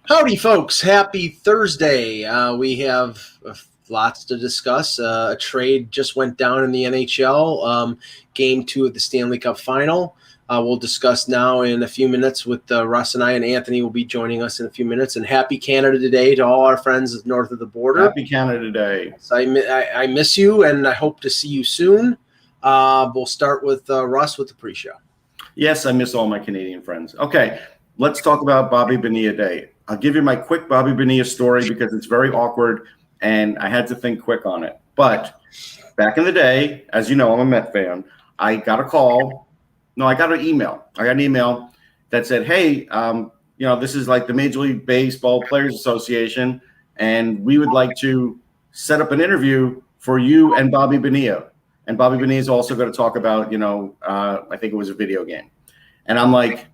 Howdy, folks. Happy Thursday. We have lots to discuss. A trade just went down in the NHL, game 2 of the Stanley Cup Final. We'll discuss now in a few minutes with Russ and I, and Anthony will be joining us in a few minutes. And happy Canada Day to all our friends north of the border. Happy Canada Day. So I miss you, and I hope to see you soon. We'll start with Russ with the pre-show. Yes, I miss all my Canadian friends. Okay, let's talk about Bobby Bonilla Day. I'll give you my quick Bobby Bonilla story because it's very awkward, and I had to think quick on it. But back in the day, as you know, I'm a Met fan. I got a call. No, I got an email. I got an email that said, hey, this is like the Major League Baseball Players Association, and we would like to set up an interview for you and Bobby Bonilla. And Bobby Bonilla is also going to talk about, I think it was a video game. And I'm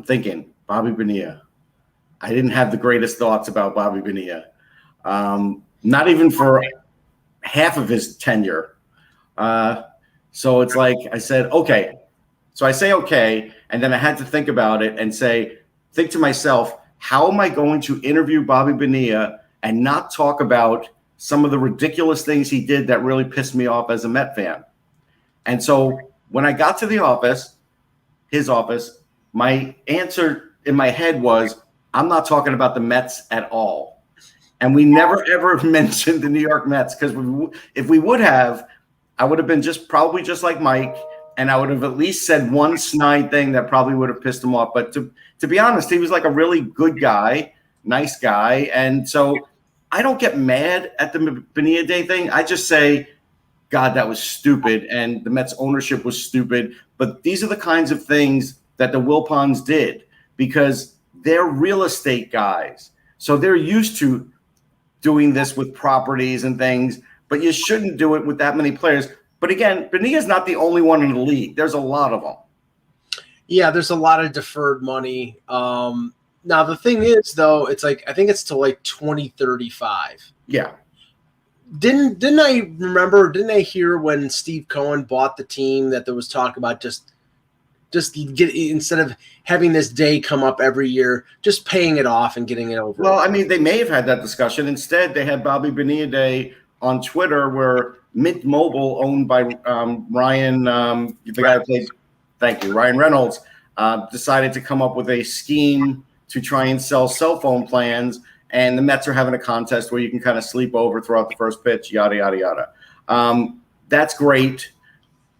thinking, Bobby Bonilla. I didn't have the greatest thoughts about Bobby Bonilla, not even for half of his tenure. So it's like I said, okay. So I say okay, and then I had to think about it and think to myself, how am I going to interview Bobby Bonilla and not talk about some of the ridiculous things he did that really pissed me off as a Met fan? And so when I got to his office, my answer in my head was, I'm not talking about the Mets at all. And we never, ever mentioned the New York Mets because if we would have, I would have been probably just like Mike, and I would have at least said one snide thing that probably would have pissed him off. But to be honest, he was like a really good guy, nice guy. And so I don't get mad at the Bonilla Day thing. I just say, God, that was stupid, and the Mets ownership was stupid. But these are the kinds of things that the Wilpons did because they're real estate guys. So they're used to doing this with properties and things, but you shouldn't do it with that many players. But again, Bonilla's not the only one in the league. There's a lot of them. Yeah, there's a lot of deferred money. Now, the thing is, though, it's like I think it's till like 2035. Yeah. Didn't I hear when Steve Cohen bought the team that there was talk about just instead of having this day come up every year, just paying it off and getting it over. Well, I mean, they may have had that discussion. Instead, they had Bobby Bonilla Day on Twitter where Mint Mobile, owned by Ryan, the guy who played, Ryan Reynolds, decided to come up with a scheme to try and sell cell phone plans. And the Mets are having a contest where you can kind of sleep over throughout the first pitch, yada, yada, yada. That's great.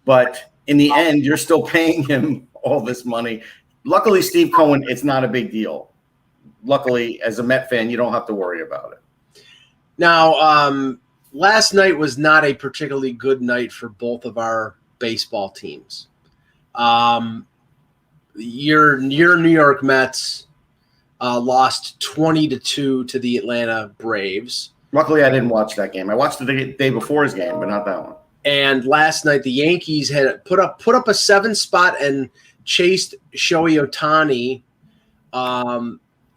But in the end, you're still paying him all this money. Luckily, Steve Cohen, it's not a big deal. Luckily, as a Met fan, you don't have to worry about it. Now, last night was not a particularly good night for both of our baseball teams. Your New York Mets lost 20-2 to the Atlanta Braves. Luckily, I didn't watch that game. I watched the day before his game, but not that one. And last night, the Yankees had put up a 7 spot and chased Shohei Ohtani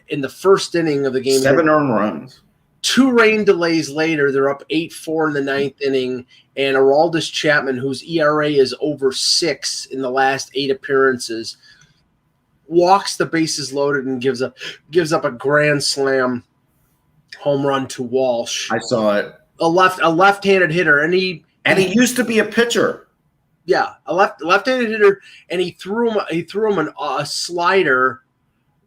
in the first inning of the game. 7 earned runs. 2 rain delays later, they're up 8-4 in the 9th inning, and Aroldis Chapman, whose ERA is over 6 in the last 8 appearances, walks the bases loaded and gives up a grand slam home run to Walsh. I saw it. A left-handed hitter, and he used to be a pitcher. Yeah, a left-handed hitter, and he threw him a slider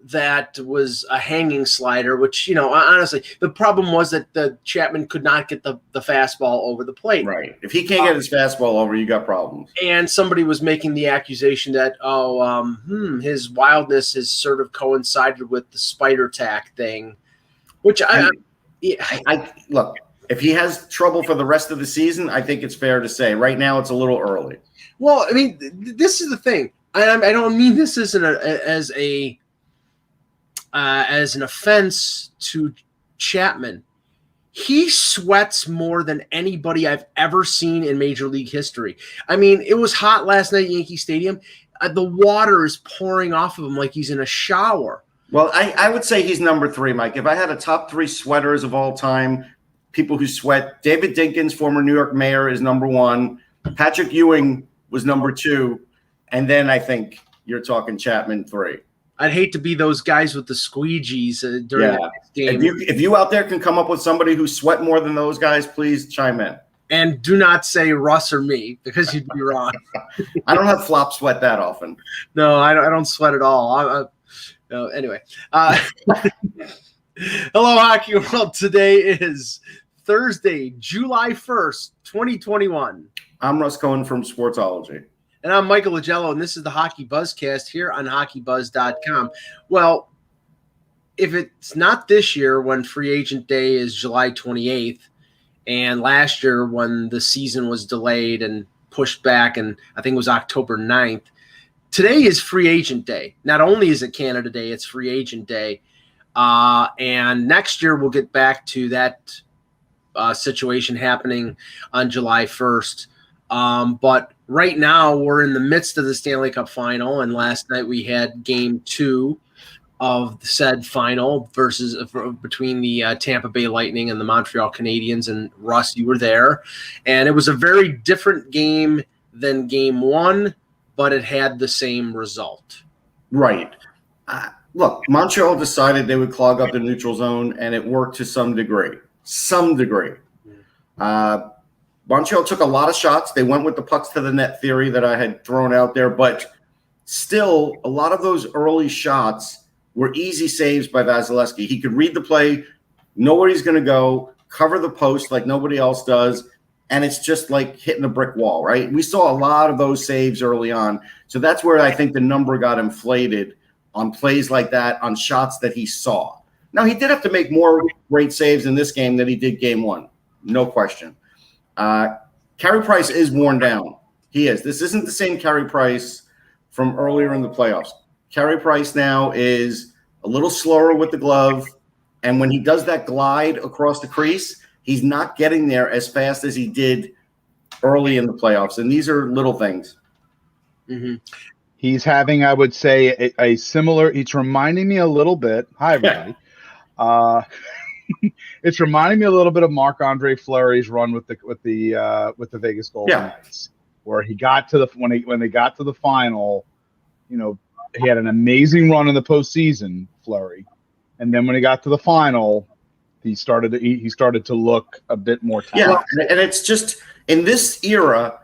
that was a hanging slider, which, honestly, the problem was that the Chapman could not get the fastball over the plate. Right. If he can't get his fastball over, you got problems. And somebody was making the accusation that, his wildness has sort of coincided with the spider tack thing, which I look, if he has trouble for the rest of the season, I think it's fair to say. Right now, it's a little early. Well, I mean, this is the thing. I don't mean this as an offense to Chapman. He sweats more than anybody I've ever seen in Major League history. I mean, it was hot last night at Yankee Stadium. The water is pouring off of him like he's in a shower. Well, I would say he's number 3, Mike. If I had a top 3 sweaters of all time, people who sweat, David Dinkins, former New York mayor, is number 1. Patrick Ewing was number 2. And then I think you're talking Chapman 3. I'd hate to be those guys with the squeegees during the next game. If you out there can come up with somebody who sweat more than those guys, please chime in. And do not say Russ or me, because you'd be wrong. I don't have flop sweat that often. No, I don't sweat at all. No, anyway. Hello, Hockey World. Today is Thursday, July 1st, 2021. I'm Russ Cohen from Sportsology. And I'm Michael Lagello, and this is the Hockey Buzzcast here on HockeyBuzz.com. Well, if it's not this year when free agent day is July 28th, and last year when the season was delayed and pushed back, and I think it was October 9th, today is free agent day. Not only is it Canada Day, it's free agent day. And next year we'll get back to that situation happening on July 1st. But right now we're in the midst of the Stanley Cup Final, and last night we had Game 2 of the said final between the Tampa Bay Lightning and the Montreal Canadiens. And Russ, you were there, and it was a very different game than Game 1, but it had the same result. Right. Look, Montreal decided they would clog up the neutral zone, and it worked to some degree. Montreal took a lot of shots. They went with the pucks to the net theory that I had thrown out there, but still, a lot of those early shots were easy saves by Vasilevsky. He could read the play, know where he's going to go, cover the post like nobody else does, and it's just like hitting a brick wall, right? We saw a lot of those saves early on, so that's where I think the number got inflated on plays like that, on shots that he saw. Now, he did have to make more great saves in this game than he did Game 1, no question. Carey Price is worn down. He is. This isn't the same Carey Price from earlier in the playoffs. Carey Price now is a little slower with the glove, and when he does that glide across the crease, he's not getting there as fast as he did early in the playoffs, and these are little things. Mm-hmm. He's having, I would say, a similar – it's reminding me a little bit – hi, everybody. Yeah. It's reminding me a little bit of Marc-Andre Fleury's run with the Vegas Golden Knights, where he got to when they got to the final, you know, he had an amazing run in the postseason, Fleury, and then when he got to the final, he started to look a bit more talented. Yeah, and it's just in this era.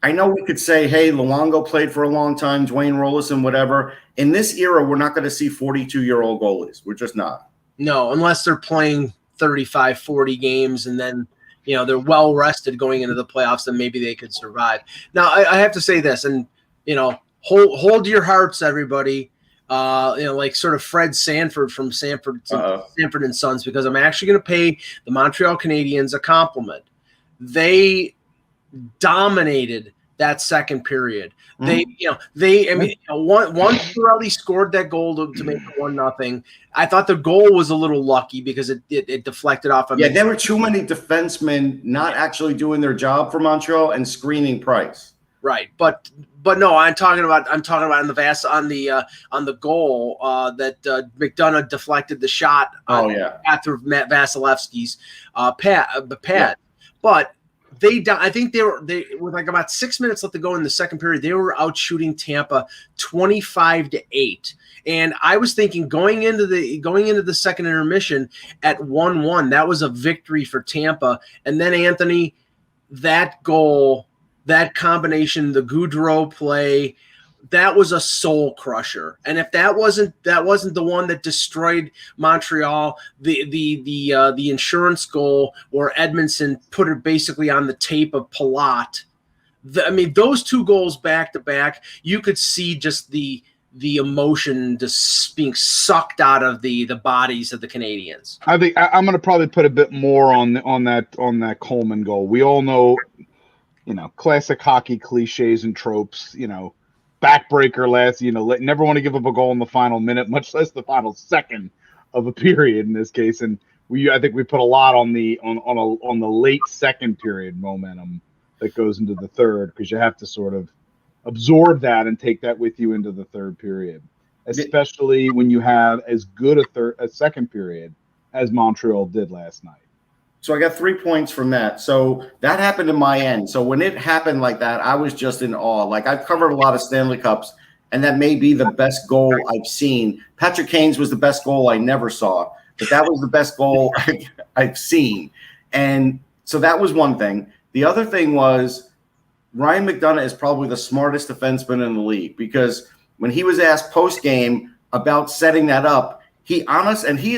I know we could say, hey, Luongo played for a long time, Dwayne Rollison, whatever. In this era, we're not going to see 42-year-old goalies. We're just not. No, unless they're playing 35, 40 games, and then, you know, they're well rested going into the playoffs, then maybe they could survive. Now, I have to say this, and, you know, hold your hearts, everybody. You know, like sort of Fred Sanford from Sanford and Sons, because I'm actually going to pay the Montreal Canadiens a compliment. They dominated that second period. Once Pirelli scored that goal to make it 1-0. I thought the goal was a little lucky because it deflected off. There were too many defensemen not actually doing their job for Montreal and screening Price. Right, but no, I'm talking about on the goal that McDonough deflected the shot. After Matt Vasilevsky's pad, but. I think they with like about 6 minutes left to go in the second period, they were out shooting Tampa 25-8. And I was thinking going into the second intermission at 1-1, that was a victory for Tampa. And then Anthony, that goal, that combination, the Goudreau play, that was a soul crusher. And if that wasn't the one that destroyed Montreal, the insurance goal where Edmondson put it basically on the tape of Palat. Those two goals back to back, you could see just the emotion just being sucked out of the bodies of the Canadians. I think I'm going to probably put a bit more on that Coleman goal. We all know, you know, classic hockey cliches and tropes, you know. Backbreaker never want to give up a goal in the final minute, much less the final second of a period in this case. And I think we put a lot on the late second period momentum that goes into the third, because you have to sort of absorb that and take that with you into the third period, especially when you have as good a second period as Montreal did last night. So I got 3 points from that. So that happened in my end. So when it happened like that, I was just in awe. Like, I've covered a lot of Stanley Cups, and that may be the best goal I've seen. Patrick Kane's was the best goal I never saw, but that was the best goal I've seen. And so that was one thing. The other thing was Ryan McDonough is probably the smartest defenseman in the league, because when he was asked post-game about setting that up, he's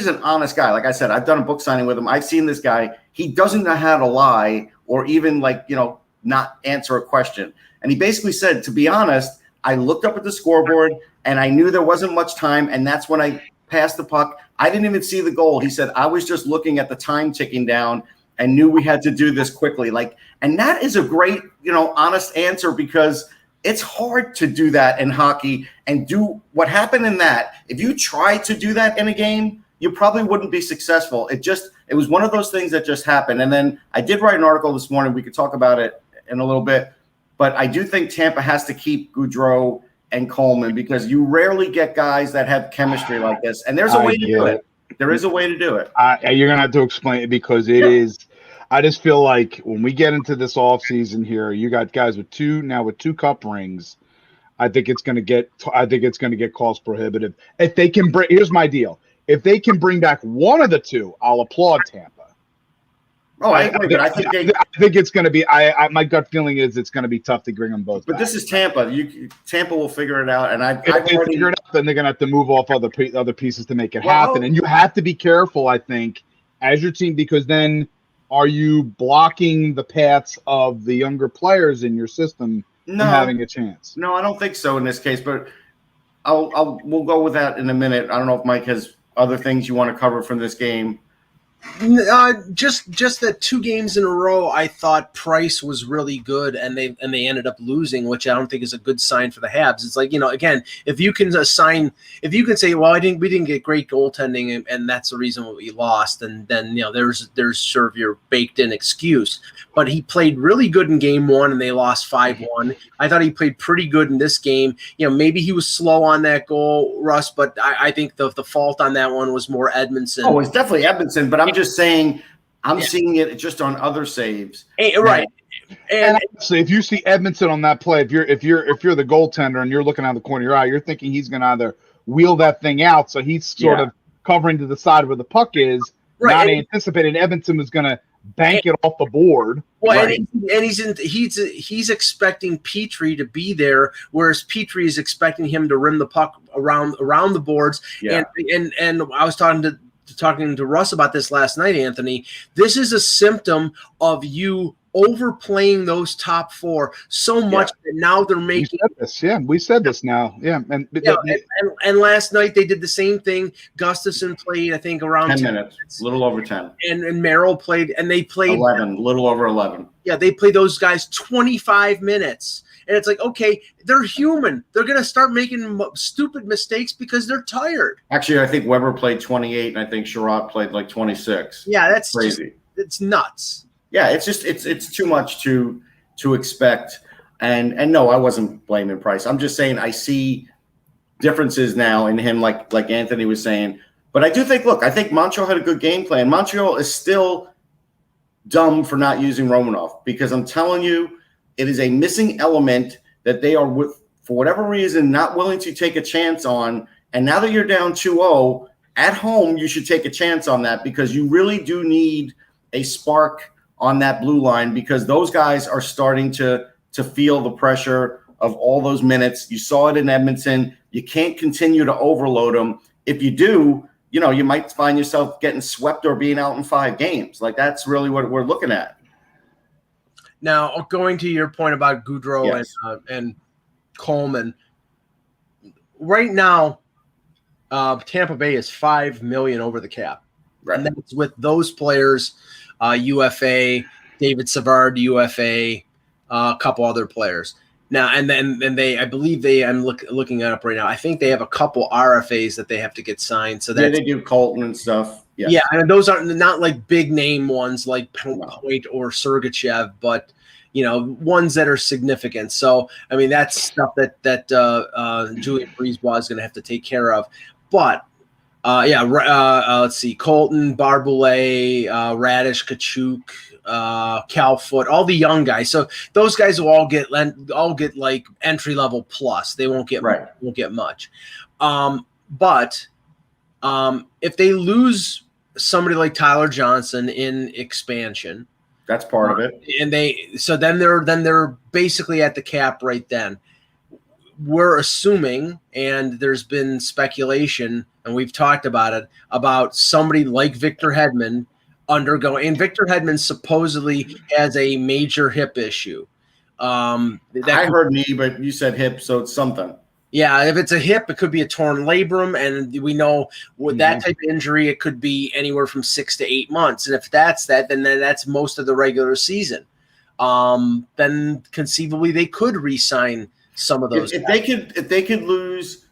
an honest guy. Like I said, I've done a book signing with him. I've seen this guy. He doesn't know how to lie or even not answer a question. And he basically said, to be honest, I looked up at the scoreboard and I knew there wasn't much time, and that's when I passed the puck. I didn't even see the goal. He said, I was just looking at the time ticking down and knew we had to do this quickly. And that is a great, honest answer, because it's hard to do that in hockey and do what happened in that. If you try to do that in a game, you probably wouldn't be successful. It was one of those things that just happened. And then I did write an article this morning. We could talk about it in a little bit, but I do think Tampa has to keep Gaudreau and Coleman, because you rarely get guys that have chemistry like this. And there's a way to do it. There is a way to do it. You're going to have to explain it, because it is. I just feel like when we get into this offseason here, you got guys with two cup rings. I think it's going to get cost prohibitive. If they can here's my deal. If they can bring back one of the two, I'll applaud Tampa. Oh, I agree, but I think it's going to be. My gut feeling is it's going to be tough to bring them both. But back. This is Tampa. Tampa will figure it out, and if they figure it out, then they're going to have to move off other pieces to make it happen. And you have to be careful, I think, as your team, because then are you blocking the paths of the younger players in your system from having a chance? No, I don't think so in this case. But we'll go with that in a minute. I don't know if Mike has other things you want to cover from this game. Just that 2 games in a row, I thought Price was really good, and they ended up losing, which I don't think is a good sign for the Habs. It's like, again, if you can say, well, we didn't get great goaltending, and that's the reason we lost, and then there's sort of your baked in excuse. But he played really good in game 1, and they lost 5-1. I thought he played pretty good in this game. Maybe he was slow on that goal, Russ, but I think the fault on that one was more Edmondson. Oh, it's definitely Edmondson, but I'm just saying, seeing it just on other saves. Right. And honestly, if you see Edmondson on that play, if you're the goaltender and you're looking out the corner of your eye, you're thinking he's going to either wheel that thing out, so he's sort of covering to the side where the puck is, not anticipating Edmondson was going to bank it off the board. Well, right. and he's expecting Petrie to be there, whereas Petrie is expecting him to rim the puck around the boards. Yeah. And I was talking to Russ about this last night, Anthony. This is a symptom of you overplaying those top 4 so much that now they're making we said this now. And last night they did the same thing. Gustafson played, I think, around 10 minutes, a little over 10. And Merrill played, and they played 11, a little over 11. Yeah, they played those guys 25 minutes. And it's like, okay, they're human. They're going to start making stupid mistakes because they're tired. Actually, I think Weber played 28, and I think Sherratt played like 26. Yeah, that's crazy. It's nuts. Yeah, it's just it's too much to expect. And no, I wasn't blaming Price. I'm just saying I see differences now in him, like Anthony was saying. But I do think, I think Montreal had a good game plan. Montreal is still dumb for not using Romanov, because I'm telling you, it is a missing element that they are, for whatever reason, not willing to take a chance on. And now that you're down 2-0 at home, you should take a chance on that, because you really do need a spark on that blue line, because those guys are starting to feel the pressure of all those minutes. You saw it in Edmonton. You can't continue to overload them. If you do, you might find yourself getting swept or being out in 5 games. Like, that's really what we're looking at. Now, going to your point about Gaudreau and Coleman, right now, Tampa Bay is $5 million over the cap. Right. And that's with those players, UFA, David Savard, UFA, a couple other players. Now, and I believe I'm looking it up right now. I think they have a couple RFAs that they have to get signed. So that they do Colton and stuff. Yes. Yeah, and those are not like big name ones like Point or Sergachev, but ones that are significant. So I mean, that's stuff that Julian Brisebois is going to have to take care of. But Let's see. Colton, Barboulay, Radish, Kachuk, Cal Foot, all the young guys. So those guys will all get like entry level plus. They won't get much. But if they lose somebody like Tyler Johnson in expansion, that's part of it. And then they're basically at the cap right then. We're assuming, and there's been speculation, and we've talked about it, about somebody like Victor Hedman undergoing. And Victor Hedman supposedly has a major hip issue. I heard knee, but you said hip, so it's something. Yeah, if it's a hip, it could be a torn labrum, and we know with that type of injury, it could be anywhere from 6 to 8 months. And if that's that, then that's most of the regular season. Then conceivably they could re-sign some of those. If they could lose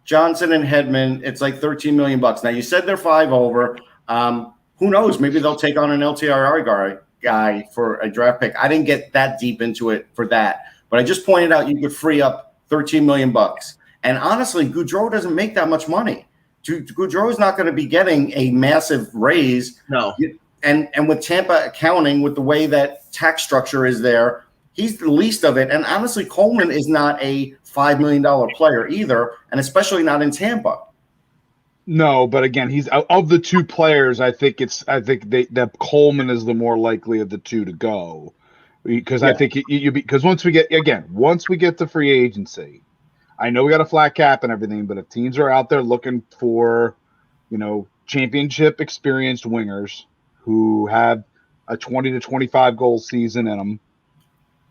Johnson and Hedman, it's like $13 million. Now you said they're 5 over. Who knows? Maybe they'll take on an LTIR guy for a draft pick. I didn't get that deep into it for that, but I just pointed out you could free up $13 million. And honestly, Goudreau doesn't make that much money. Goudreau is not going to be getting a massive raise. No. And with Tampa accounting, with the way that tax structure is there, he's the least of it. And honestly, Coleman is not a $5 million player either, and especially not in Tampa. No, but again, he's of the two players. I think that Coleman is the more likely of the two to go, because I think because once we get to free agency, I know we got a flat cap and everything, but if teams are out there looking for, championship experienced wingers who have a 20 to 25 goal season in them,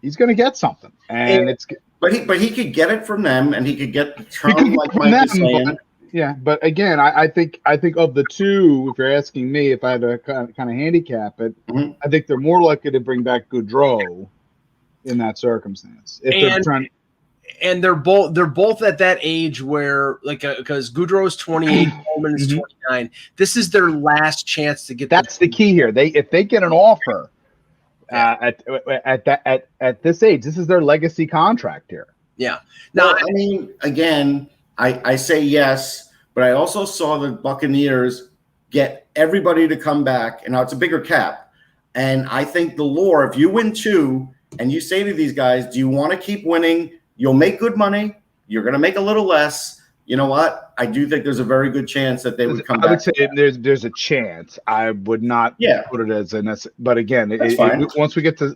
he's going to get something, but he could get it from them, and he could get the term like Mike is saying. But again, I think of the two, if you're asking me, if I had to kind of handicap it, I think they're more likely to bring back Goudreau in that circumstance. And they're both at that age where, because Goudreau is 28, Coleman is 29. This is their last chance to get. That's the key here. If they get an offer at this age, this is their legacy contract here. Yeah. Now, I mean, again, I say yes, but I also saw the Buccaneers get everybody to come back, and now it's a bigger cap. And I think the lore, if you win 2 and you say to these guys, do you want to keep winning? You'll make good money. You're going to make a little less. You know what? I do think there's a very good chance that they would come back. I would say there's a chance. I would not put it as a necessary. But again, once we get to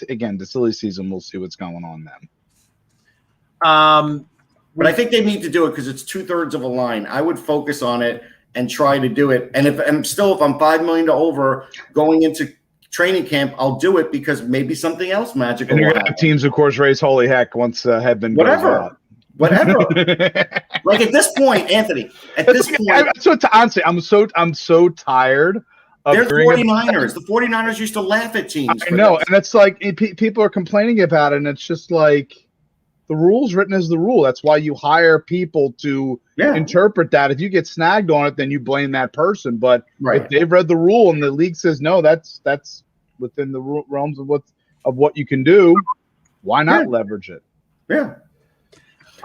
again the silly season, we'll see what's going on then. But I think they need to do it because it's 2/3 of a line. I would focus on it and try to do it. And if I'm $5 million to over going into training camp, I'll do it because maybe something else magical. And you're gonna have teams, of course, raise holy heck once Hedman whatever. Like at this point, Anthony. Honestly, I'm so tired. They're the 49ers. The 49ers used to laugh at teams. I know, and that's like people are complaining about it, and it's just like the rule's written as the rule. That's why you hire people to interpret that. If you get snagged on it, then you blame that person. But if they've read the rule and the league says no, that's within the realms of what you can do. Why not leverage it? Yeah.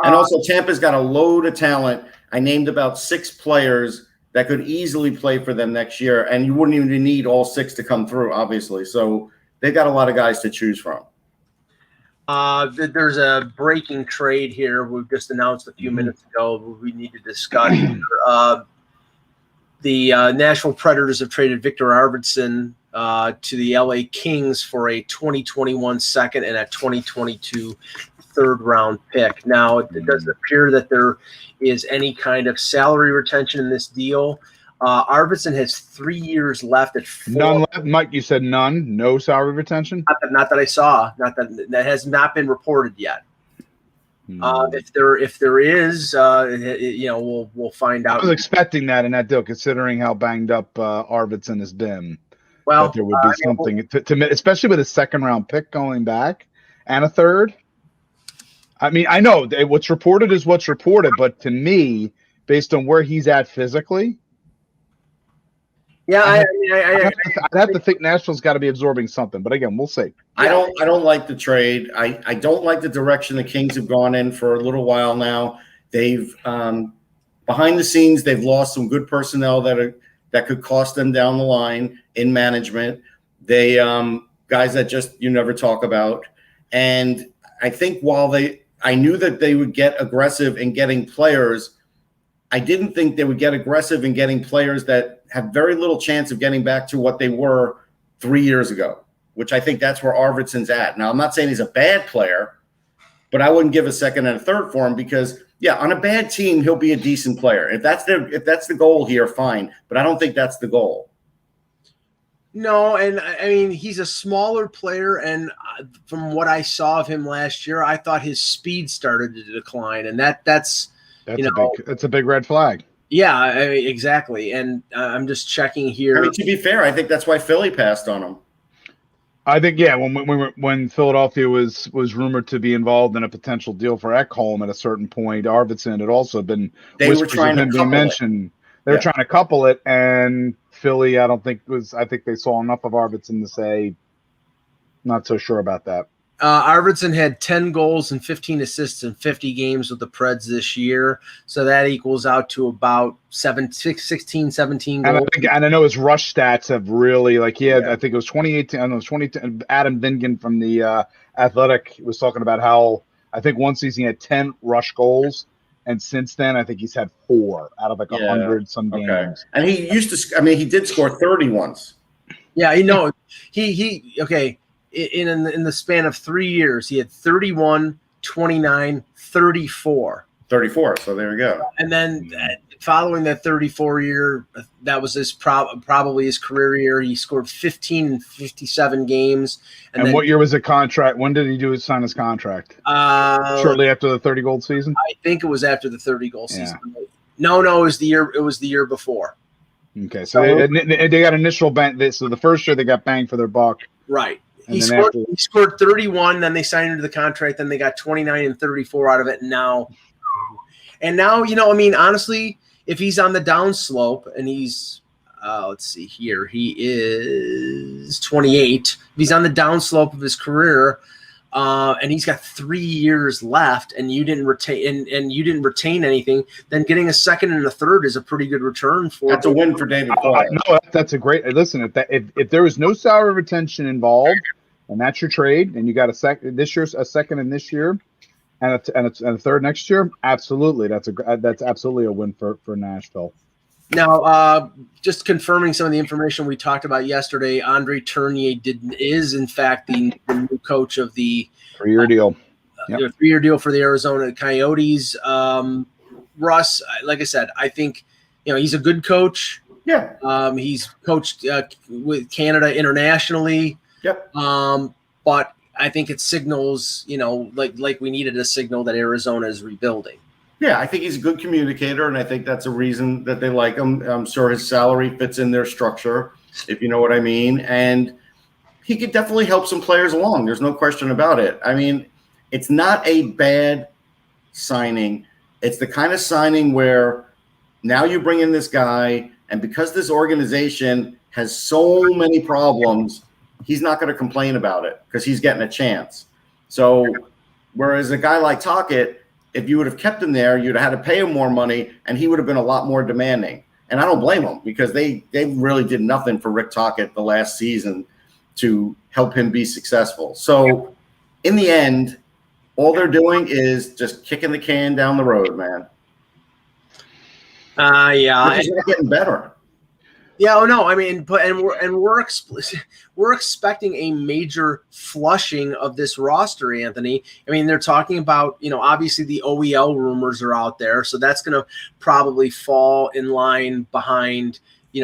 And also, Tampa's got a load of talent. I named about 6 players that could easily play for them next year, and you wouldn't even need all 6 to come through, obviously. So they've got a lot of guys to choose from. There's a breaking trade here. We've just announced a few minutes ago. We need to discuss. The Nashville Predators have traded Victor Arvidsson to the LA Kings for a 2021 second and a 2022 third-round pick. Now, it doesn't appear that there is any kind of salary retention in this deal. Arvidsson has 3 years left at 4. None left. Mike, you said none? No salary retention? Not that I saw. That has not been reported yet. If there is, we'll find out. I was expecting that in that deal, considering how banged up Arvidsson has been. Well, that there would be something to especially with a second-round pick going back and a third. I mean, I know what's reported is what's reported, but to me, based on where he's at physically, I'd have to think Nashville's got to be absorbing something. But again, we'll see. I don't like the trade. I don't like the direction the Kings have gone in for a little while now. They've behind the scenes, they've lost some good personnel that could cost them down the line in management. They guys that just you never talk about. And I think I knew that they would get aggressive in getting players. I didn't think they would get aggressive in getting players that have very little chance of getting back to what they were 3 years ago, which I think that's where Arvidsson's at. Now, I'm not saying he's a bad player, but I wouldn't give a second and a third for him because, yeah, on a bad team, he'll be a decent player. If that's the goal here, fine. But I don't think that's the goal. No, and I mean, he's a smaller player, and from what I saw of him last year, I thought his speed started to decline, and that's a big red flag. Yeah, I mean, exactly. And I'm just checking here. I mean, to be fair, I think that's why Philly passed on him. I think, yeah, when Philadelphia was rumored to be involved in a potential deal for Ekholm at a certain point, Arvidsson had also been whispers of him being mentioned. They were trying to couple it, and Philly, I think they saw enough of Arvidsson to say, not so sure about that. Arvidsson had 10 goals and 15 assists in 50 games with the Preds this year. So that equals out to about 16, 17 goals. And I know his rush stats have really, I think it was 2018. I know it was 2010. Adam Vingan from the Athletic was talking about how I think one season he had 10 rush goals. And since then, I think he's had 4 out of 100 some games. And he used to, he did score 30 once. Yeah, okay. In the span of 3 years, he had 31, 29, 34. 34, so there we go. And then following that 34 year, that was his probably his career year. He scored 15 in 57 games. And then, what year was the contract? When did he sign his contract? Shortly after the 30-goal season? I think it was after the 30-goal season. No, it was the year before. Okay, so they got initial bang. So the first year they got bang for their buck. Right. He scored 31, then they signed him to the contract, then they got 29 and 34 out of it. And now, honestly, if he's on the downslope and he's, let's see here, he is 28. If he's on the downslope of his career, and he's got 3 years left, and you didn't retain anything, then getting a second and a third is a pretty good return for. That's a win for David Poile. No, that's a great. Listen, if there is no salary retention involved, and that's your trade, and you got a second in this year, and a third next year, absolutely, that's absolutely a win for Nashville. Now, just confirming some of the information we talked about yesterday, Andre Tournier is in fact the new coach of the 3-year deal. Yep. 3-year deal for the Arizona Coyotes. Russ, like I said, I think he's a good coach. Yeah. He's coached with Canada internationally. Yep. But I think it signals, like we needed a signal that Arizona is rebuilding. Yeah, I think he's a good communicator, and I think that's a reason that they like him. I'm sure his salary fits in their structure, if you know what I mean. And he could definitely help some players along. There's no question about it. I mean, it's not a bad signing. It's the kind of signing where now you bring in this guy, and because this organization has so many problems, he's not going to complain about it because he's getting a chance. So whereas a guy like Tocchet, if you would have kept him there, you'd have had to pay him more money, and he would have been a lot more demanding. And I don't blame him because they really did nothing for Rick Tocchet the last season to help him be successul. So in the end, all they're doing is just kicking the can down the road, man. Yeah. It's not getting better. Yeah, no, I mean, we're expecting a major flushing of this roster, Anthony. I mean, they're talking about, obviously the OEL rumors are out there, so that's going to probably fall in line behind,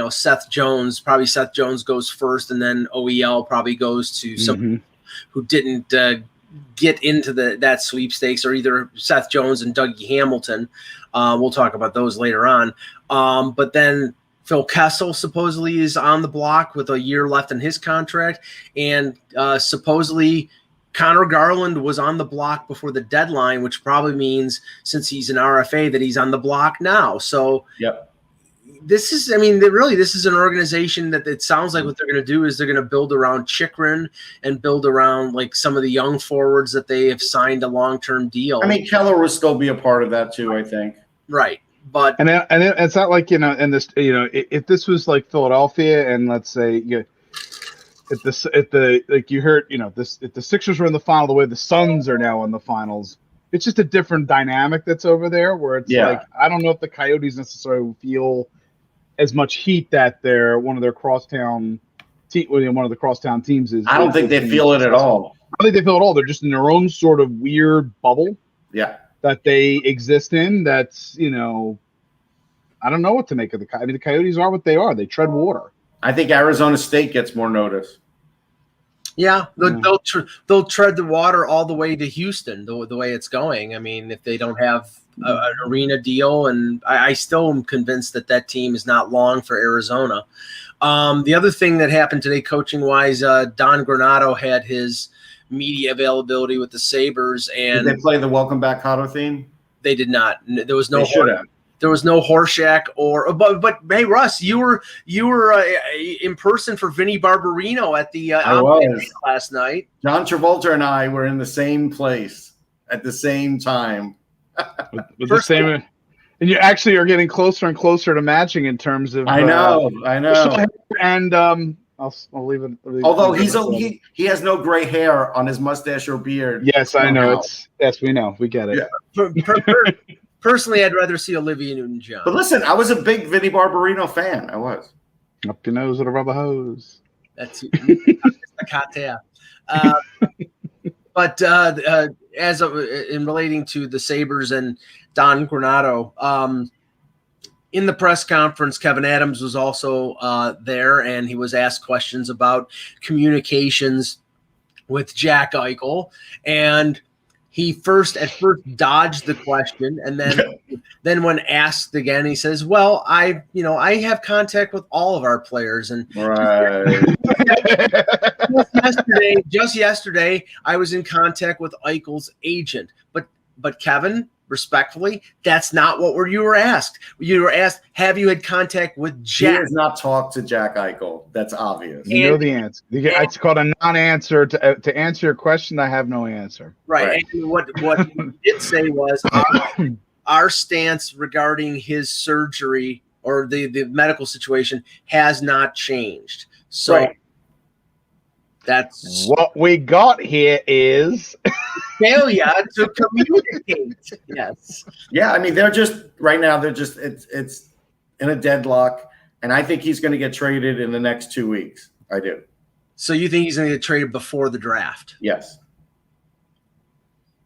Seth Jones. Probably Seth Jones goes first, and then OEL probably goes to someone who didn't get into that sweepstakes, or either Seth Jones and Dougie Hamilton. We'll talk about those later on. But then Phil Kessel supposedly is on the block with a year left in his contract, and supposedly Connor Garland was on the block before the deadline, which probably means since he's an RFA that he's on the block now. So this is an organization that it sounds like what they're going to do is they're going to build around Chychrun and build around like some of the young forwards that they have signed a long-term deal. I mean, Keller will still be a part of that too, I think. Right. But and it's not like, and this, if this was like Philadelphia, and let's say if you heard, if the Sixers were in the final the way the Suns are now in the finals, it's just a different dynamic that's over there, where it's like, I don't know if the Coyotes necessarily feel as much heat that they're one of the crosstown teams is. I don't think they feel it at all. I don't think they feel it at all. They're just in their own sort of weird bubble. Yeah. That they exist in. That's, I don't know what to make of the Coyotes. I mean, the Coyotes are what they are. They tread water. I think Arizona State gets more notice. Yeah, they'll tread the water all the way to Houston, the way it's going. I mean, if they don't have an arena deal, and I still am convinced that team is not long for Arizona. The other thing that happened today, coaching-wise, Don Granato had his media availability with the Sabres. And did they play the Welcome Back Cotter theme? They did not. There was no. They should have. There was no Horshack but hey, Russ, you were in person for Vinny Barbarino at the last night. John Travolta and I were in the same place at the same time. With the same, and you actually are getting closer and closer to matching in terms of. I know. And I'll leave it. Although he has no gray hair on his mustache or beard. Yes, I know. Yes, we know. We get it. Yeah. Personally, I'd rather see Olivia Newton-John. But listen, I was a big Vinny Barbarino fan. I was. Up your nose with a rubber hose. That's a cocktail. But as in relating to the Sabres and Don Granato, in the press conference, Kevin Adams was also there, and he was asked questions about communications with Jack Eichel, and he first dodged the question, and then when asked again, he says, "Well, I have contact with all of our players, and just yesterday, I was in contact with Eichel's agent, but Kevin." Respectfully, that's not what you were asked. You were asked, have you had contact with Jack? He has not talked to Jack Eichel. That's obvious. You know the answer. It's called a non-answer. To answer your question, I have no answer. Right. And what he did say was our stance regarding his surgery or the medical situation has not changed. So that's what we got here is failure to communicate. Yes. Yeah, I mean, they're just right now. They're just it's in a deadlock, and I think he's going to get traded in the next 2 weeks. I do. So you think he's going to get traded before the draft? Yes.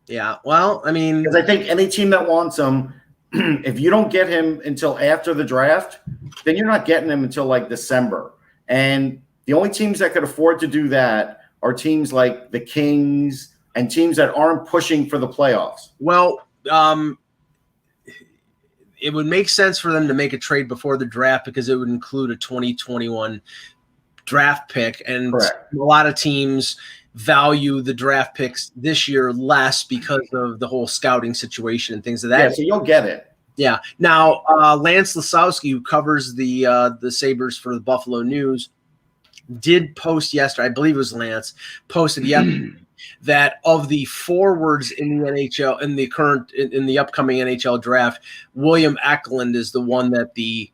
Yeah. Well, I mean, because I think any team that wants him, if you don't get him until after the draft, then you're not getting him until like December. And the only teams that could afford to do that are teams like the Kings and teams that aren't pushing for the playoffs. Well, it would make sense for them to make a trade before the draft because it would include a 2021 draft pick. And Correct. A lot of teams value the draft picks this year less because of the whole scouting situation and things of that. Yeah, so you'll get it. Yeah. Now, Lance Lasowski, who covers the Sabres for the Buffalo News, did post yesterday, I believe it was Lance, posted yesterday that of the forwards in the NHL, in the upcoming NHL draft, William Eklund is the one that the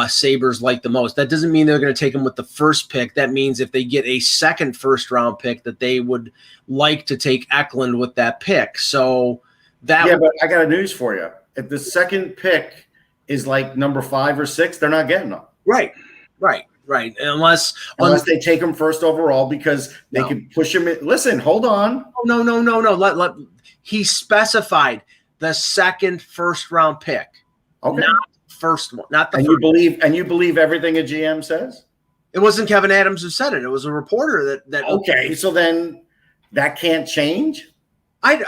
Sabres like the most. That doesn't mean they're going to take him with the first pick. That means if they get a second first-round pick, that they would like to take Eklund with that pick. So that but I got a news for you. If the second pick is like number 5 or 6, they're not getting them. Right. Unless they take him first overall because they can push him in. Listen, hold on. No. He specified the second first-round pick. Okay. Not first one. Not the and first. You believe everything a GM says? It wasn't Kevin Adams who said it. It was a reporter that Okay, so then that can't change? Right.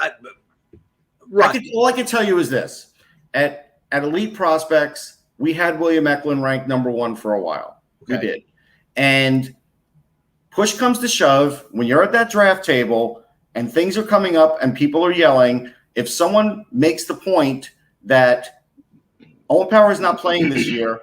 All I can tell you is this. At Elite Prospects, we had William Eklund ranked number 1 for a while. We did. And push comes to shove, when you're at that draft table and things are coming up and people are yelling, if someone makes the point that Owen Power is not playing this year,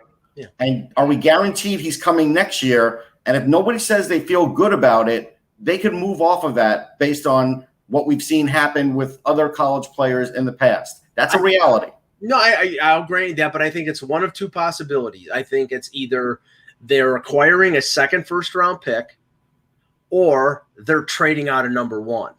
and are we guaranteed he's coming next year, and if nobody says they feel good about it, they can move off of that based on what we've seen happen with other college players in the past. That's a reality. No, I'll grant you that, but I think it's one of two possibilities. I think it's either they're acquiring a second first-round pick or they're trading out a number one.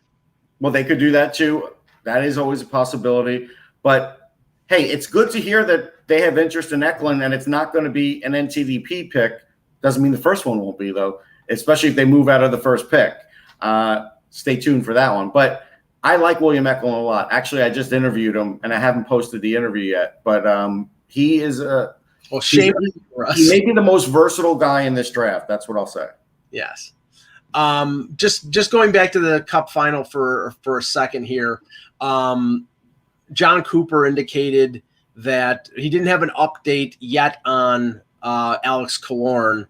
Well, they could do that too. That is always a possibility. But, hey, it's good to hear that they have interest in Eklund, and it's not going to be an NTDP pick. Doesn't mean the first one won't be, though, especially if they move out of the first pick. Stay tuned for that one. But I like William Eklund a lot. Actually, I just interviewed him, and I haven't posted the interview yet. But he is shame for us. He may be the most versatile guy in this draft. That's what I'll say. Yes. Just going back to the Cup final for a second here. John Cooper indicated that he didn't have an update yet on Alex Killorn,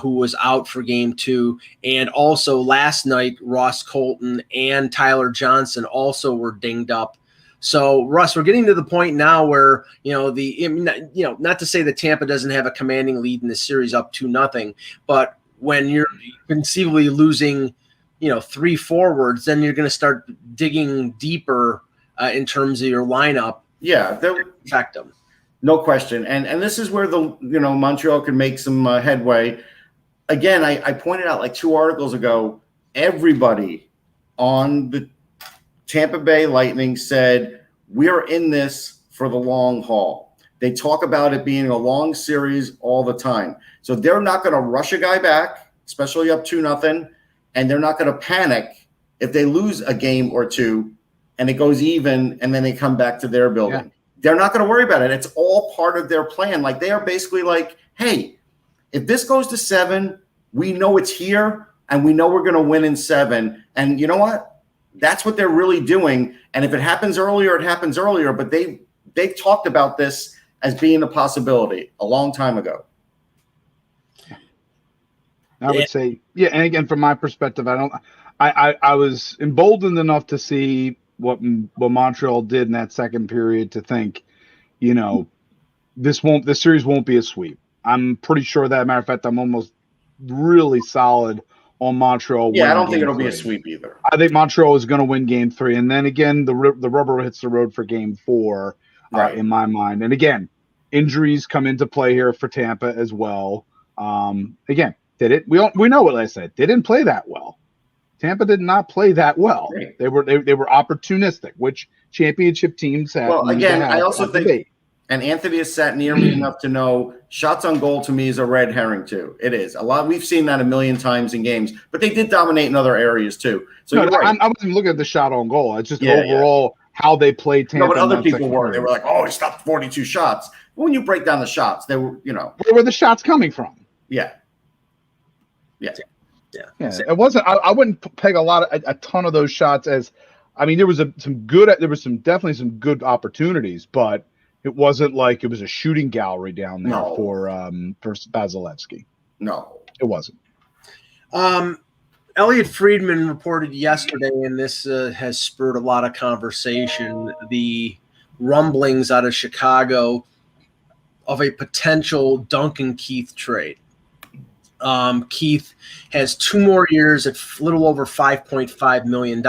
who was out for game 2. And also last night, Ross Colton and Tyler Johnson also were dinged up. So, Russ, we're getting to the point now where, not to say that Tampa doesn't have a commanding lead in the series up 2-0, but when you're conceivably losing, 3 forwards, then you're going to start digging deeper in terms of your lineup. Yeah, affect them. No question. And this is where Montreal can make some headway. Again, I pointed out like 2 articles ago, everybody on the Tampa Bay Lightning said, we're in this for the long haul. They talk about it being a long series all the time. So they're not going to rush a guy back, especially up 2-0, and they're not going to panic if they lose a game or 2 and it goes even and then they come back to their building. Yeah. They're not going to worry about it. It's all part of their plan. Like, they are basically like, hey, if this goes to 7, we know it's here and we know we're going to win in 7. And you know what? That's what they're really doing. And if it happens earlier, it happens earlier. But they've talked about this as being a possibility a long time ago. I would say, yeah. And again, from my perspective, I was emboldened enough to see what Montreal did in that second period to think, this series won't be a sweep. I'm pretty sure that. Matter of fact, I'm almost really solid on Montreal. Yeah, I don't think it'll be a sweep either. I think Montreal is going to win game 3. And then again, the rubber hits the road for game 4, right, in my mind. And again, injuries come into play here for Tampa as well. Again, we know what I said. They didn't play that well. Tampa did not play that well. Right. They were opportunistic, which championship teams have. Well, again, I also think, and Anthony has sat near me enough to know, shots on goal to me is a red herring too. It is a lot. We've seen that a million times in games, but they did dominate in other areas too. So you're right. I wasn't looking at the shot on gool. It's just overall how they played Tampa. No, but other people were. They were like, "Oh, he stopped 42 shots." When you break down the shots, they were, where were the shots coming from? Yeah. It wasn't. I wouldn't peg a ton of those shots as. I mean, there was definitely some good opportunities, but it wasn't like it was a shooting gallery down there for Vasilevsky. No, it wasn't. Elliot Friedman reported yesterday, and this has spurred a lot of conversation, the rumblings out of Chicago of a potential Duncan Keith trade. Keith has 2 more years at a little over $5.5 million.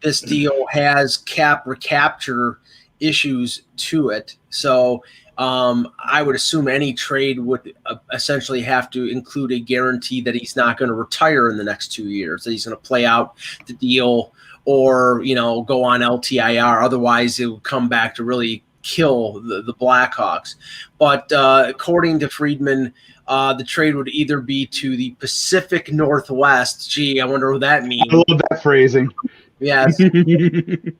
This deal has cap recapture issues to it. So I would assume any trade would essentially have to include a guarantee that he's not going to retire in the next 2 years, that he's going to play out the deal or, go on LTIR. Otherwise, it would come back to really kill the Blackhawks. But according to Friedman, the trade would either be to the Pacific Northwest. Gee, I wonder what that means. I love that phrasing. Yes.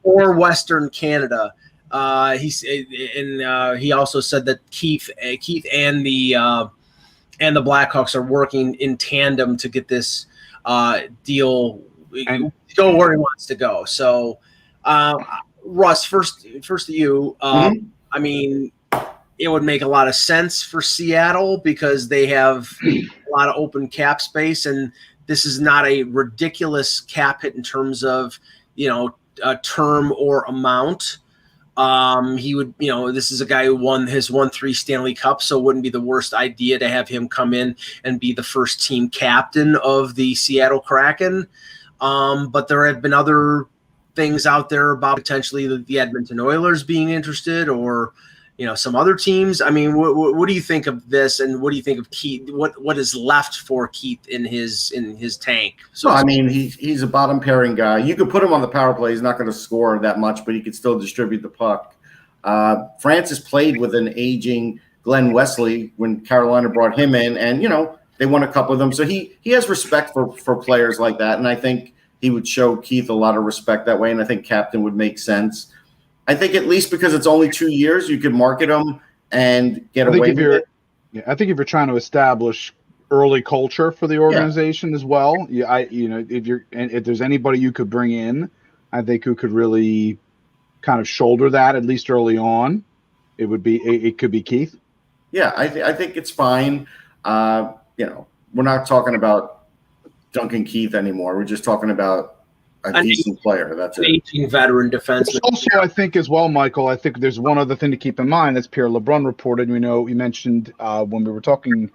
Or Western Canada. He also said that Keith and the Blackhawks are working in tandem to get this deal and go where he wants to go. So, Russ, first to you. I mean, it would make a lot of sense for Seattle because they have a lot of open cap space, and this is not a ridiculous cap hit in terms of, a term or amount. He would, this is a guy who has won 3 Stanley Cups, so it wouldn't be the worst idea to have him come in and be the first team captain of the Seattle Kraken. But there have been other things out there about potentially the Edmonton Oilers being interested, or some other teams. I mean, what do you think of this, and what do you think of Keith? What is left for Keith in his tank? So I mean, he's a bottom pairing guy. You could put him on the power play. He's not going to score that much, but he could still distribute the puck. Francis played with an aging Glenn Wesley when Carolina brought him in, and they won a couple of them. So he has respect for players like that, and I think he would show Keith a lot of respect that way, and I think captain would make sense. I think at least because it's only 2 years, you could market him and get away with it. Yeah, I think if you're trying to establish early culture for the organization as well, if there's anybody you could bring in, I think who could really kind of shoulder that at least early on, it could be Keith. Yeah, I think it's fine. We're not talking about Duncan Keith anymore. We're just talking about a decent player. That's it. 18 veteran defenseman. Also, I think as well, Michael, I think there's one other thing to keep in mind. As Pierre LeBrun reported, you mentioned when we were talking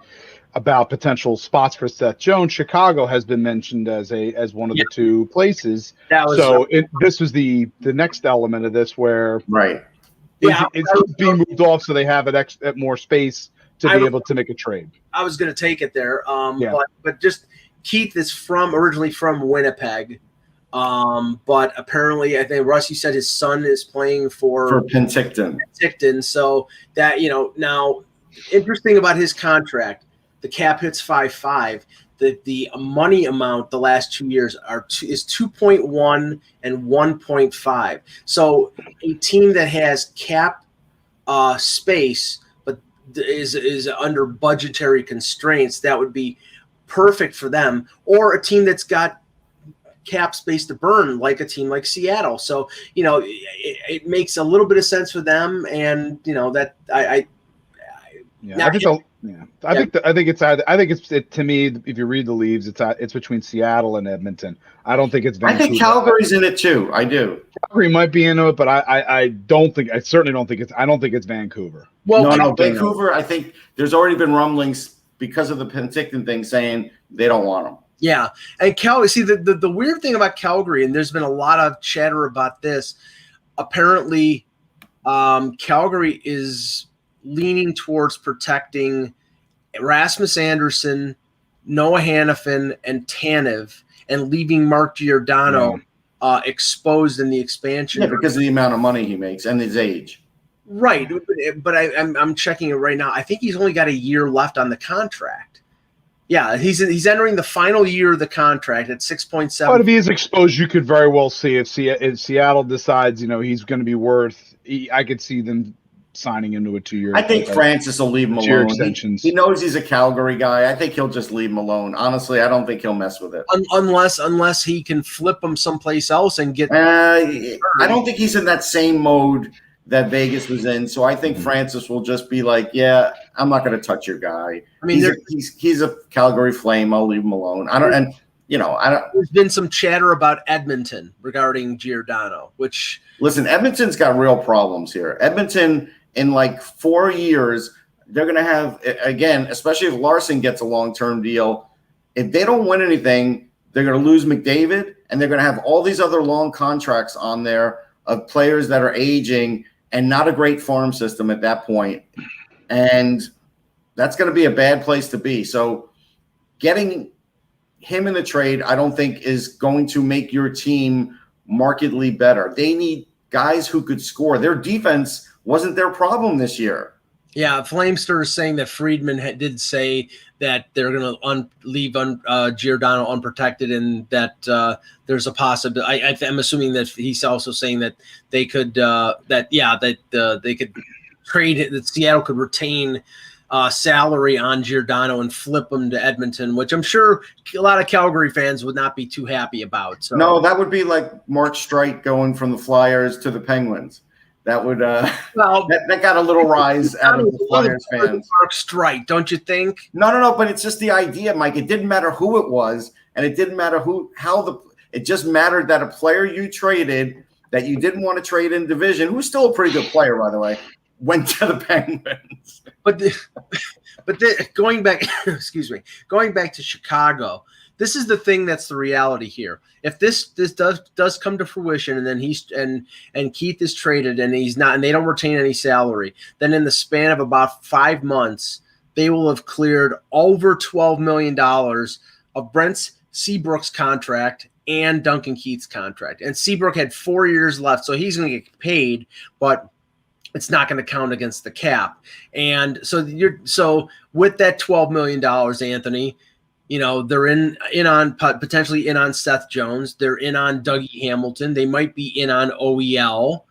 about potential spots for Seth Jones, Chicago has been mentioned as one of the two places. This was the next element of this where it's being moved off, so they have it more space to be able to make a trade. I was going to take it there, but just Keith is originally from Winnipeg. But apparently, I think Rusty said his son is playing for Penticton. So that, now interesting about his contract, the cap hits 5.5. The money amount the last 2 years is 2.1 and 1.5. So a team that has cap space but is under budgetary constraints, that would be perfect for them, or a team that's got cap space to burn, like a team like Seattle. So it makes a little bit of sense for them, and that I think it's to me, if you read the leaves, it's between Seattle and Edmonton. I don't think it's Vancouver. I think Calgary's in it too. I do. Calgary might be into it, but I certainly don't think it's Vancouver. Well, no, Vancouver. I think there's already been rumblings because of the Penticton thing saying they don't want them. Yeah, and see the weird thing about Calgary, and there's been a lot of chatter about this. Apparently, Calgary is leaning towards protecting Rasmus Anderson, Noah Hannafin, and Tanev, and leaving Mark Giordano exposed in the expansion. Yeah, because of the amount of money he makes and his age. Right, but I'm checking it right now. I think he's only got a year left on the contract. Yeah, he's entering the final year of the contract at 6.7. But if he is exposed, you could very well see if Seattle decides, he's going to be worth. I could see them signing into a 2 year. I think Francis will leave him alone. He knows he's a Calgary guy. I think he'll just leave him alone. Honestly, I don't think he'll mess with it unless he can flip him someplace else and get. I don't think he's in that same mode that Vegas was in. So I think Francis will just be like, yeah, I'm not going to touch your guy. I mean, he's a Calgary Flame. I'll leave him alone. There's been some chatter about Edmonton regarding Giordano, which. Listen, Edmonton's got real problems here. Edmonton, in like 4 years, they're going to have, again, especially if Larson gets a long-term deal, if they don't win anything, they're going to lose McDavid, and they're going to have all these other long contracts on there of players that are aging and not a great farm system at that point. And that's going to be a bad place to be. So getting him in the trade, I don't think is going to make your team markedly better. They need guys who could score. Their defense wasn't their problem this year. Yeah, Flamester is saying that Friedman did say that they're going to leave Giordano unprotected, and that there's a possibility. I'm assuming that he's also saying that they could they could trade, that Seattle could retain salary on Giordano and flip him to Edmonton, which I'm sure a lot of Calgary fans would not be too happy about. So. No, that would be like Mark Streit going from the Flyers to the Penguins. That would that got a little rise out of the Flyers fans. Mark Streit, don't you think? No, but it's just the idea, Mike. It didn't matter who it was, and it didn't matter it just mattered that a player you traded that you didn't want to trade in division, who's still a pretty good player, by the way, went to the Penguins. But going back, going back to Chicago, this is the thing that's the reality here. If this does come to fruition, and then and Keith is traded and he's not, and they don't retain any salary, then in the span of about 5 months, they will have cleared over $12 million of Brent Seabrook's contract and Duncan Keith's contract. And Seabrook had 4 years left, so he's going to get paid, but it's not going to count against the cap. And so with that $12 million, Anthony, they're in on potentially in on Seth Jones. They're in on Dougie Hamilton. They might be in on OEL.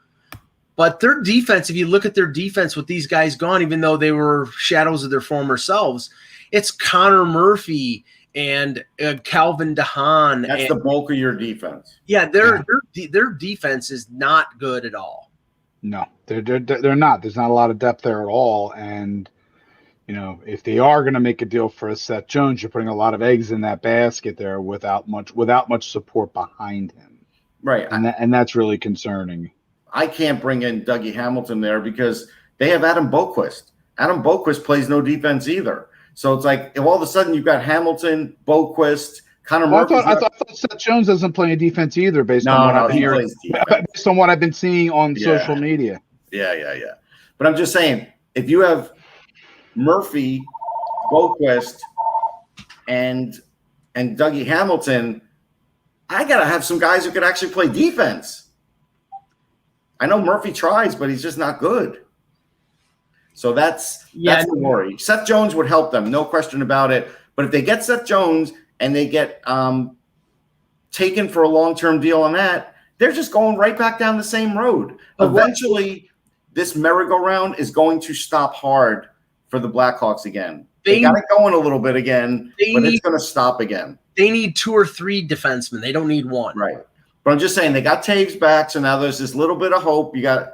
But their defense, if you look at their defense with these guys gone, even though they were shadows of their former selves, it's Connor Murphy and Calvin DeHaan. That's the bulk of your defense. Yeah, their defense is not good at all. No, they're not. There's not a lot of depth there at all. And if they are going to make a deal for a Seth Jones, you're putting a lot of eggs in that basket there without much support behind him. Right, and that's really concerning. I can't bring in Dougie Hamilton there because they have Adam Boquist. Adam Boquist plays no defense either. So it's like all of a sudden you've got Hamilton, Boquist, Connor Murphy. I thought Seth Jones doesn't play any defense either based on what I've been seeing on social media. Yeah. But I'm just saying, if you have Murphy, Boquist, and Dougie Hamilton, I got to have some guys who could actually play defense. I know Murphy tries, but he's just not good. So that's the worry. Seth Jones would help them, no question about it. But if they get Seth Jones and they get taken for a long-term deal on that, they're just going right back down the same road. Eventually, this merry-go-round is going to stop hard for the Blackhawks again. They got it going a little bit again, but it's going to stop again. They need 2 or 3 defensemen. They don't need one. Right. But I'm just saying they got Taves back, so now there's this little bit of hope. You got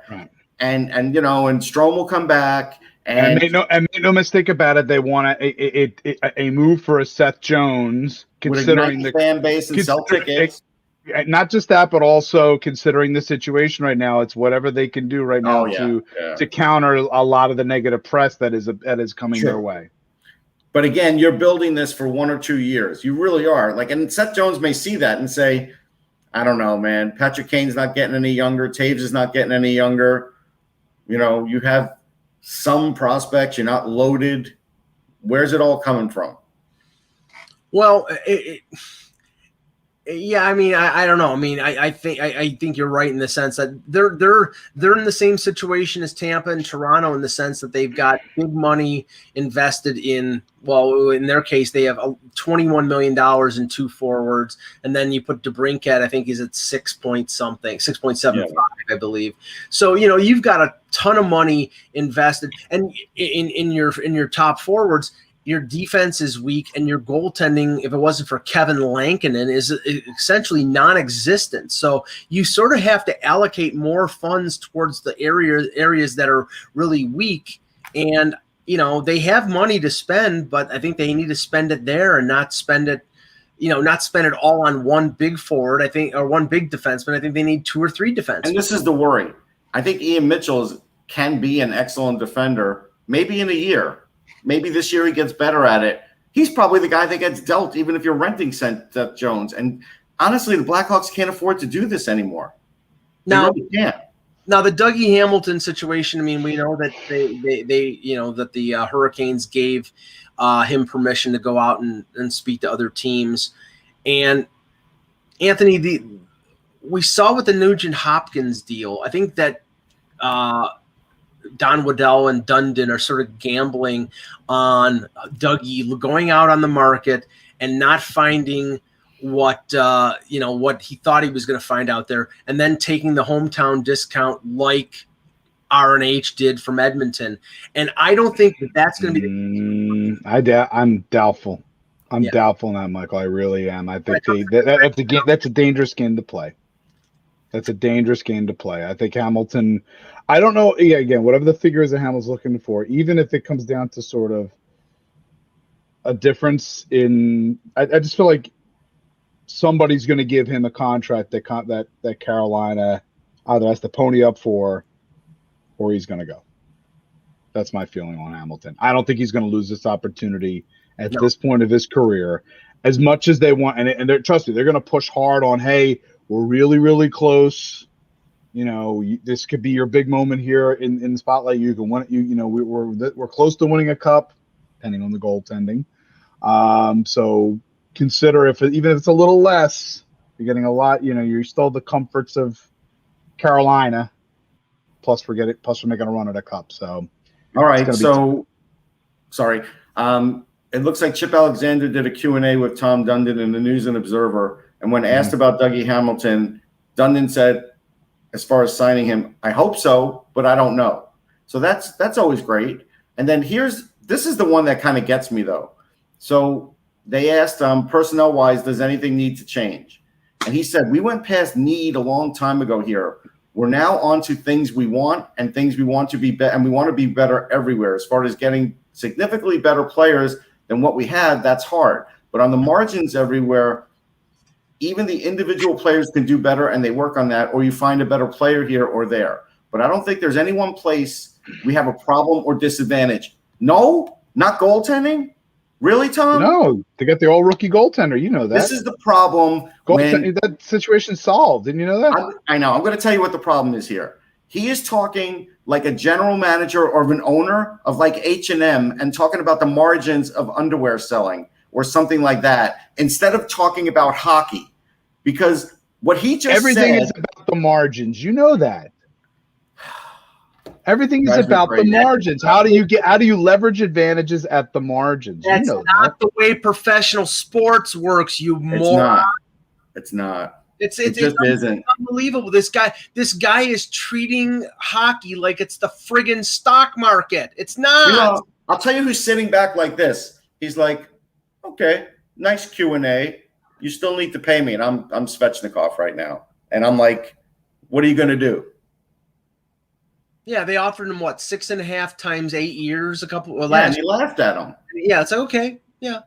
and Strome will come back. And make no mistake about it, they want a move for a Seth Jones, considering the fan base and sell tickets. Not just that, but also considering the situation right now, it's whatever they can do right now to counter a lot of the negative press that is coming their way. But again, you're building this for 1 or 2 years. You really are. And Seth Jones may see that and say, I don't know, man. Patrick Kane's not getting any younger. Taves is not getting any younger. You have some prospects. You're not loaded. Where's it all coming from? Well, I mean, I don't know. I mean, I think you're right in the sense that they're in the same situation as Tampa and Toronto in the sense that they've got big money invested in. Well, in their case, they have $21 million in 2 forwards, and then you put DeBrincat. I think he's at 6.75, I believe. So you've got a ton of money invested, and in your top forwards. Your defense is weak, and your goaltending, if it wasn't for Kevin Lankinen, is essentially non-existent. So you sort of have to allocate more funds towards the areas that are really weak. And, they have money to spend, but I think they need to spend it there and not spend it all on one big forward, I think, or one big defenseman. I think they need 2 or 3 defensemen. And this is the worry. I think Ian Mitchell can be an excellent defender, maybe in a year. Maybe this year he gets better at it. He's probably the guy that gets dealt, even if you're renting Seth Jones. And honestly, the Blackhawks can't afford to do this anymore. They really can't. Now the Dougie Hamilton situation. I mean, we know that they that the Hurricanes gave him permission to go out and speak to other teams. And Anthony, we saw with the Nugent Hopkins deal. I think that. Don Waddell and Dundon are sort of gambling on Dougie going out on the market and not finding what he thought he was going to find out there, and then taking the hometown discount like RNH did from Edmonton. And I don't think that's going to be. I'm doubtful. I'm doubtful now, Michael. I really am. I think that's a dangerous game to play. That's a dangerous game to play. I think Hamilton. I don't know. Yeah, again, whatever the figure is that Hamilton's looking for, even if it comes down to sort of a difference in, I just feel like somebody's going to give him a contract that Carolina either has to pony up for, or he's going to go. That's my feeling on Hamilton. I don't think he's going to lose this opportunity at this point of his career. as much as they want, and they're, trust me, they're going to push hard on, hey, we're really, really close. This could be your big moment here in the spotlight. You can win it. We're close to winning a cup, depending on the goaltending. So consider even if it's a little less, you're getting a lot. You're still the comforts of Carolina. Plus, we're making a run at a cup. So, all right. So, sorry. It looks like Chip Alexander did a Q&A with Tom Dundon in the News and Observer, and when asked about Dougie Hamilton, Dundon said, as far as signing him, I hope so, but I don't know. So that's always great. And then this is the one that kind of gets me though. So they asked personnel wise, does anything need to change? And he said, we went past need a long time ago here. We're now on to things we want and things we want to be better, and we want to be better everywhere. As far as getting significantly better players than what we had, that's hard. But on the margins everywhere, even the individual players can do better, and they work on that, or you find a better player here or there. But I don't think there's any one place we have a problem or disadvantage. No, not goaltending. Really, Tom? No, they got the all-rookie goaltender. You know that. This is the problem. That situation's solved. Didn't you know that? I know. I'm going to tell you what the problem is here. He is talking like a general manager or an owner of like H&M and talking about the margins of underwear selling or something like that, instead of talking about hockey. Because what he just everything said, is about the margins. You know that. Everything is about the margins. How do you leverage advantages at the margins? That's not the way professional sports works, you moron. It's not. It just isn't. Unbelievable. This guy is treating hockey like it's the friggin' stock market. It's not. I'll tell you who's sitting back like this. He's like, okay, nice Q&A. You still need to pay me, and I'm Svechnikov right now. And I'm like, what are you going to do? Yeah, they offered him 6.5 times 8 years a couple. And he laughed at him. Yeah, it's okay. Yeah,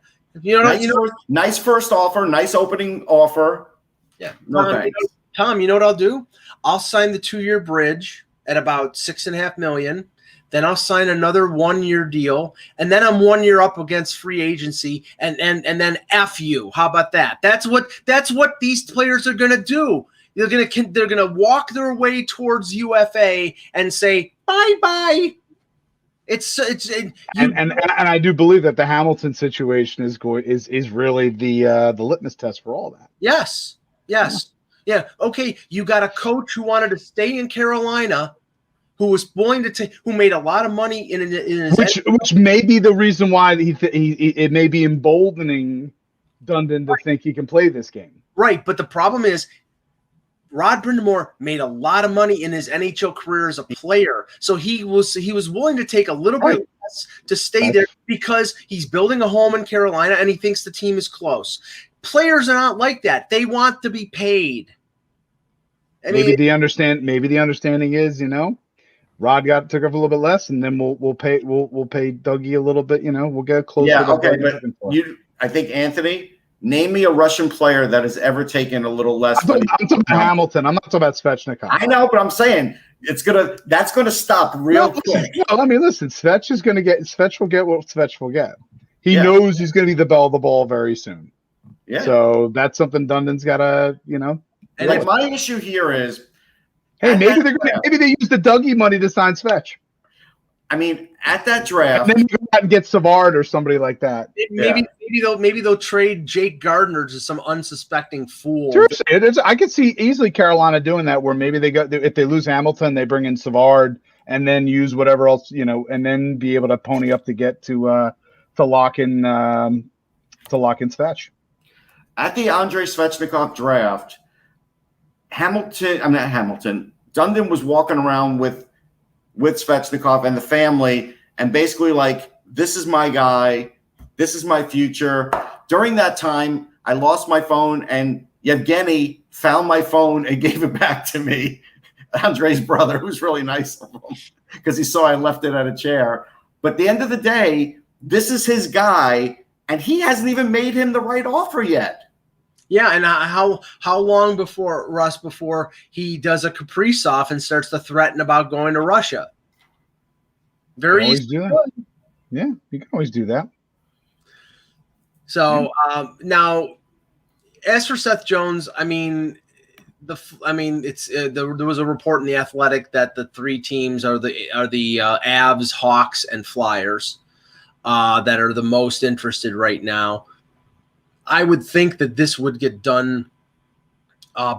nice first offer, nice opening offer. Yeah, Tom, you know what I'll do? I'll sign the 2-year bridge at about $6.5 million. Then I'll sign another 1-year deal, and then I'm 1 year up against free agency, and then F you. How about that? That's what these players are gonna do. They're gonna walk their way towards UFA and say bye. And I do believe that the Hamilton situation is really the litmus test for all that. Yes. Yeah. Okay. You got a coach who wanted to stay in Carolina, who was willing to who made a lot of money in his which may be the reason why it may be emboldening Dundon to think he can play this game. Right, but the problem is Rod Brind'Amour made a lot of money in his NHL career as a player, so he was willing to take a little bit less to stay there because he's building a home in Carolina and he thinks the team is close. Players are not like that; they want to be paid. Maybe the understanding is, Rod took up a little bit less, and then we'll pay Dougie a little bit. We'll get closer. Yeah, okay, but I think Anthony. Name me a Russian player that has ever taken a little less. I'm talking about Hamilton. I'm not talking about Svechnikov. I know, but I'm saying that's gonna stop real quick. No, I mean, listen, Svech will get what Svech will get. He knows he's going to be the belle of the ball very soon. Yeah. So that's something Dundon's got to, And like my issue here is, hey, maybe they use the Dougie money to sign Svech. I mean, at that draft, and then you go out and get Savard or somebody like that. Maybe they'll trade Jake Gardner to some unsuspecting fool. Seriously, I could see easily Carolina doing that, where maybe if they lose Hamilton, they bring in Savard and then use whatever else, and then be able to pony up to get to lock in Svech. At the Andrei Svechnikov draft, Dundon was walking around with Svechnikov and the family, and basically like, this is my guy, this is my future. During that time, I lost my phone, and Yevgeny found my phone and gave it back to me. Andrei's brother, who's really nice of him, because he saw I left it at a chair. But at the end of the day, this is his guy, and he hasn't even made him the right offer yet. Yeah, and how long before he does a Kaprizov and starts to threaten about going to Russia? Very easy. Yeah, you can always do that. So now, as for Seth Jones, I mean, there was a report in the Athletic that the three teams are the Avs, Hawks, and Flyers that are the most interested right now. I would think that this would get done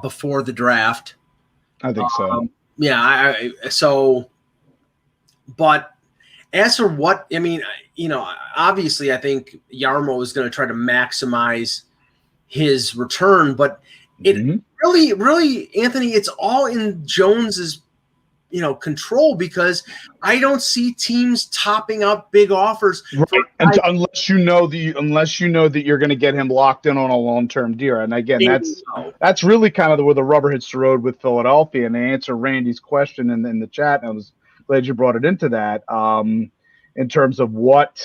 before the draft. I think so. But as for what, I mean, obviously I think Jarmo is going to try to maximize his return, but it really, Anthony, it's all in Jones's, control, because I don't see teams topping up big offers. Right. Unless you know that you're going to get him locked in on a long-term deal. And again, that's really kind of where the rubber hits the road with Philadelphia. And to answer Randy's question in the chat, and I was glad you brought it into that, in terms of what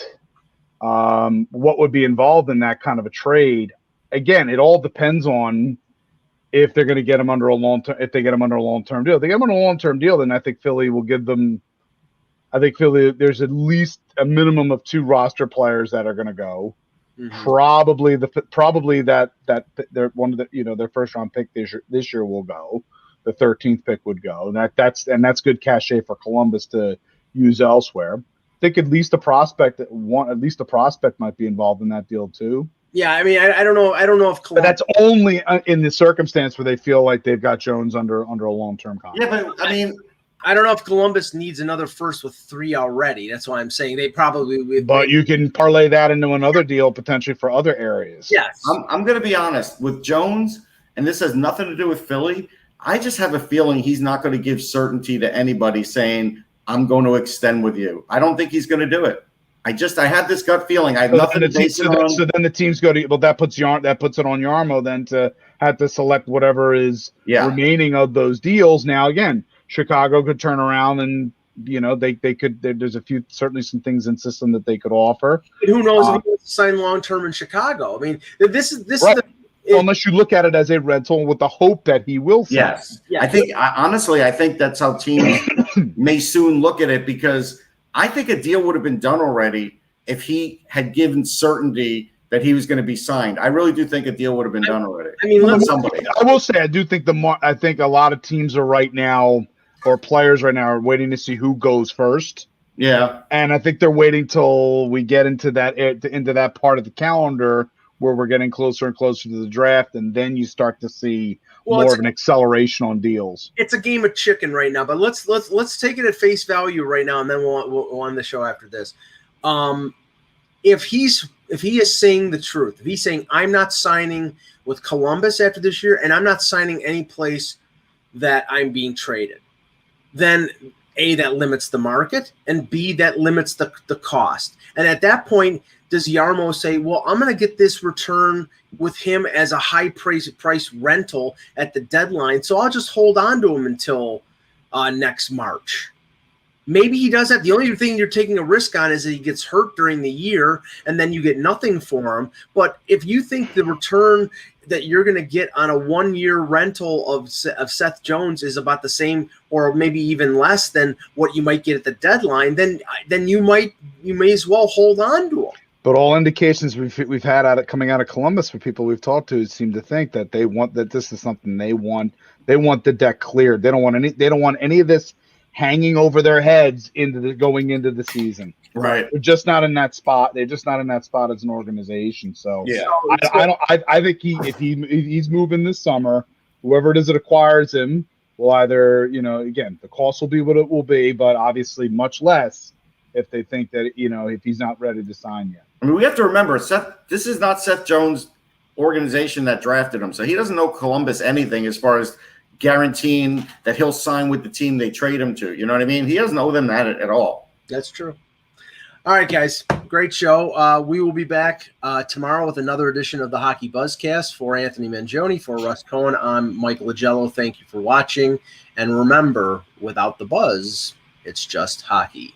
would be involved in that kind of a trade. Again, it all depends on if they're going to get him under a long-term, if they get him under a long-term deal. If they get him under a long-term deal, then I think Philly will give them. I think Philly, there's at least a minimum of 2 roster players that are going to go. Mm-hmm. Probably that they're one of the their first round pick this year will go. The 13th pick would go. And that's good cachet for Columbus to use elsewhere. I think at least a prospect might be involved in that deal too. Yeah, I mean, I don't know. I don't know if Columbus. But that's only in the circumstance where they feel like they've got Jones under a long-term contract. Yeah, but I mean, I don't know if Columbus needs another first with 3 already. That's why I'm saying they probably would. But you can parlay that into another deal potentially for other areas. Yes. I'm going to be honest with Jones, and this has nothing to do with Philly. I just have a feeling he's not going to give certainty to anybody saying, I'm going to extend with you. I don't think he's going to do it. I had this gut feeling. I have nothing to base it on. So then the teams go to, well, that puts it on Jarmo then to have to select whatever is remaining of those deals. Now, again, Chicago could turn around and, they could, there's certainly some things in system that they could offer. And who knows if he wants to sign long-term in Chicago. I mean, this is right. Unless you look at it as a rental with the hope that he will sign. Yes. Yeah. I think that's how teams may soon look at it, because I think a deal would have been done already if he had given certainty that he was going to be signed. I really do think a deal would have been done already. I mean, I will say I do think I think a lot of teams are right now, or players right now, are waiting to see who goes first. Yeah, and I think they're waiting till we get into that part of the calendar where we're getting closer and closer to the draft, and then you start to see more of an acceleration on deals. It's a game of chicken right now, but let's take it at face value right now, and then we'll end the show after this. If he is saying the truth, if he's saying I'm not signing with Columbus after this year, and I'm not signing any place that I'm being traded, then A, that limits the market, and B, that limits the cost. And at that point, does Jarmo say, well, I'm going to get this return with him as a high price rental at the deadline, so I'll just hold on to him until next March? Maybe he does that. The only thing you're taking a risk on is that he gets hurt during the year, and then you get nothing for him. But if you think the return that you're going to get on a 1-year rental of Seth Jones is about the same, or maybe even less than what you might get at the deadline, then you may as well hold on to him. But all indications we've had coming out of Columbus for people we've talked to seem to think that they want that this is something they want. They want the deck cleared. They don't want any of this hanging over their heads going into the season. Right. They're just not in that spot. They're just not in that spot as an organization. So yeah, I think if he's moving this summer, whoever it is that acquires him will either, again, the cost will be what it will be, but obviously much less if they think that, if he's not ready to sign yet. I mean, we have to remember, this is not Seth Jones' organization that drafted him. So he doesn't know Columbus anything as far as guaranteeing that he'll sign with the team they trade him to. You know what I mean? He doesn't owe them that at all. That's true. All right, guys. Great show. We will be back tomorrow with another edition of the Hockey Buzzcast. For Anthony Mangione, for Russ Cohen, I'm Michael Agello. Thank you for watching. And remember, without the buzz, it's just hockey.